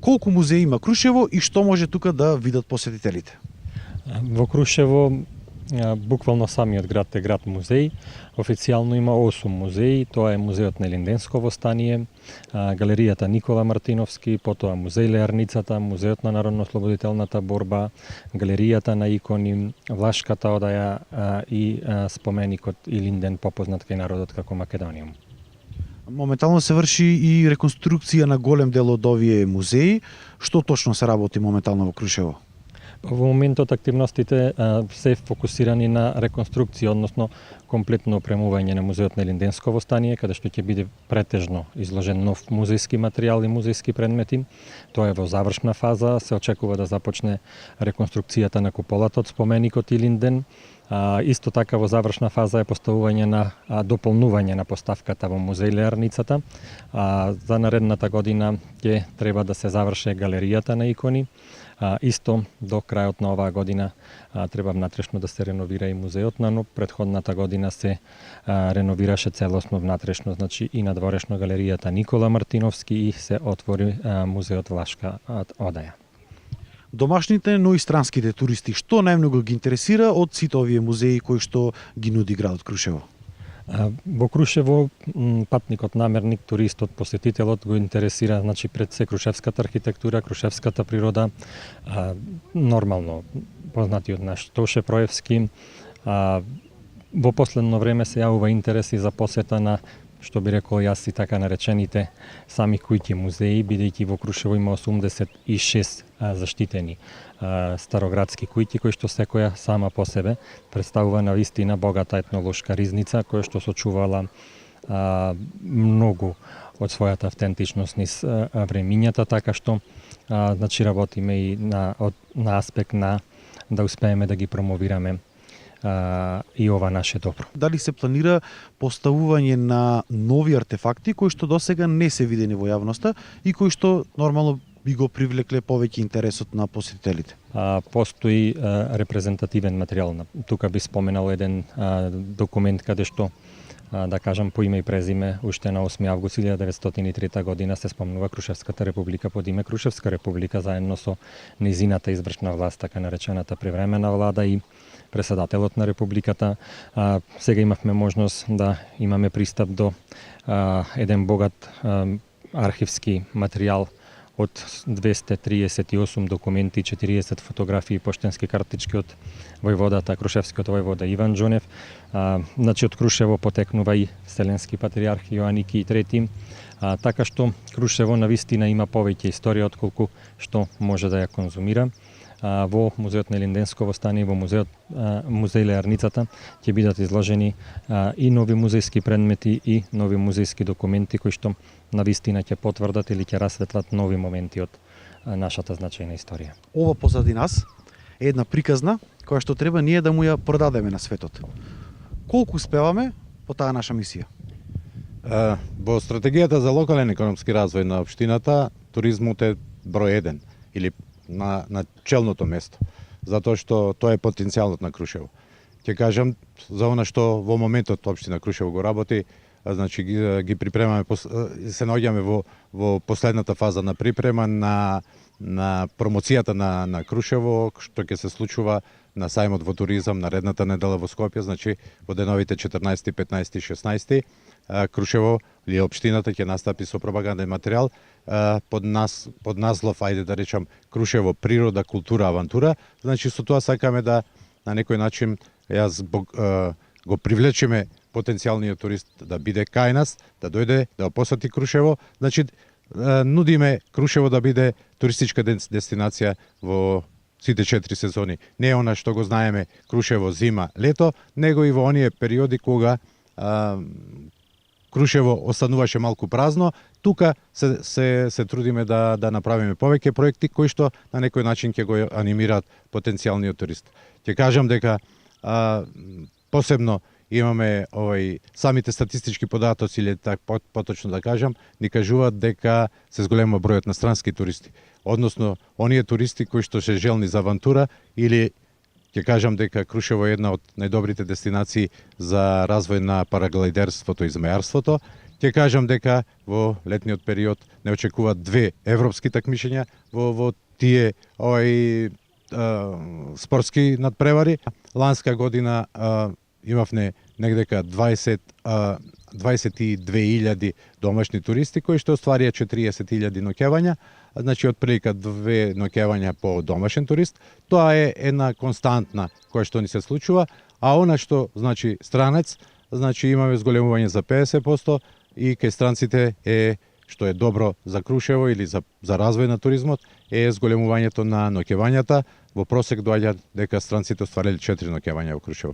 Колку музеи има Крушево и што може тука да видат посетителите? Во Крушево буквално самиот град е град музеј. Официјално има 8 музеи, тоа е музејот на Линденско востание, галеријата Никола Мартиновски, потоа музеј Леарницата, музејот на народно-ослободителната борба, галеријата на икони, Влашката одаја и споменикот Илинден, попознат кај народот како Македониум. Моментално се врши и реконструкција на голем дел од овие музеи. Што точно се работи моментално во Крушево? Во моментот активностите се фокусирани на реконструкција, односно комплетно опремување на музеот на Линденско востание, каде што ќе биде претежно изложен нов музејски материјал и музејски предмети. Тоа е во завршна фаза, се очекува да започне реконструкцијата на куполата од споменикот Илинден. Исто така во завршна фаза е поставување на дополнување на поставката во музеј Леарницата. За наредната година ќе треба да се заврши галеријата на икони. Исто до крајот на оваа година треба внатрешно да се реновира и музеот, но претходната година се реновираше целосно внатрешно, значи и надворешно галеријата Никола Мартиновски и се отвори музеот Влашка одаја. Домашните, но и странските туристи, што најмногу ги интересира од сите овие музеи кои што ги нуди градот Крушево? Во Крушево патникот, намерник, туристот, посетителот го интересира, значи пред се крушевската архитектура, крушевската природа, нормално познатиот наш Тоше Проевски. Во последно време се јавува интерес и за посета на, што би рекол јас, и така наречените сами кујки музеи, бидејќи во Крушево има 86 заштитени староградски кујки, кои што секоја сама по себе представува навистина богата етнолошка ризница, која што сочувала многу од својата автентичност низ времињата, така што значи работиме и на аспект на да успееме да ги промовираме и ова наше добро. Дали се планира поставување на нови артефакти кои што досега не се видени во јавноста и кои што нормално би го привлекле повеќе интересот на посетителите? Постои репрезентативен материјал. Тука би споменал еден документ каде што да кажам по име и презиме, уште на 8 август 1903 година се спомнува Крушевската република под име Крушевска република, заедно со низината извршна власт, така наречената привремена влада и преседателот на републиката. Сега имавме можност да имаме пристап до еден богат архивски материјал од 238 документи, 40 фотографии, поштенски картички од војводата, крушевскиот војвода Иван Џонев. Значи од Крушево потекнува и Вселенски патриарх Јоаники III. Така што Крушево навистина има повеќе историја отколку што може да ја конзумира. Во музеот на Линденско востание, во музеј Леарницата ќе бидат изложени и нови музејски предмети и нови музејски документи кои што навистина ќе потврдат или ќе расветлат нови моменти од нашата значајна историја. Ова позади нас е една приказна која што треба ние да му ја продадеме на светот. Колку успеваме по таа наша мисија? Во стратегијата за локален економски развој на општината, туризмот е број 1 или на челното место, затоа што тоа е потенцијалот на Крушево. Ќе кажам за она што во моментот општина Крушево го работи, значи ги припремаме, се наоѓаме во последната фаза на припрема на промоцијата на Крушево, што ќе се случува на сајмот во туризам наредната недела во Скопје, значи во деновите 14, 15 и 16. Крушево или општината ќе настапи со пропаганден материјал под наслов, ајде да речам, Крушево природа, култура, авантура. Значи со тоа сакаме да на некој начин го привлечеме потенцијалниот турист да биде кај нас, да дојде да посети Крушево. Значи нудиме Крушево да биде туристичка дестинација во сите 4 сезони. Не е она што го знаеме Крушево зима, лето, него и во оние периоди кога Крушево остануваше малку празно. Тука се трудиме да направиме повеќе проекти кои што на некој начин ќе го анимираат потенцијалниот турист. Ќе кажам дека посебно имаме самите статистички податоци, или поточно да кажам, ни кажуваат дека се зголема бројот на странски туристи. Односно, оние туристи кои што се желни за авантура, или ќе кажам дека Крушево е една од најдобрите дестинации за развој на параглайдерството и змејарството. Ќе кажам дека во летниот период не очекуваат 2 европски такмишења во тие спортски надпревари. Ланска година имавме негдека 22.000 домашни туристи кои што остварија 40.000 ноќевања, значи од прилика 2 ноќевања по домашен турист. Тоа е една константна која што ни се случува, а она што значи странец, значи имаме зголемување за 50% и кај странците е што е добро за Крушево или за развој на туризмот е зголемувањето на ноќевањата. Во просек доаѓа дека странците оствариле 4 ноќевања во Крушево.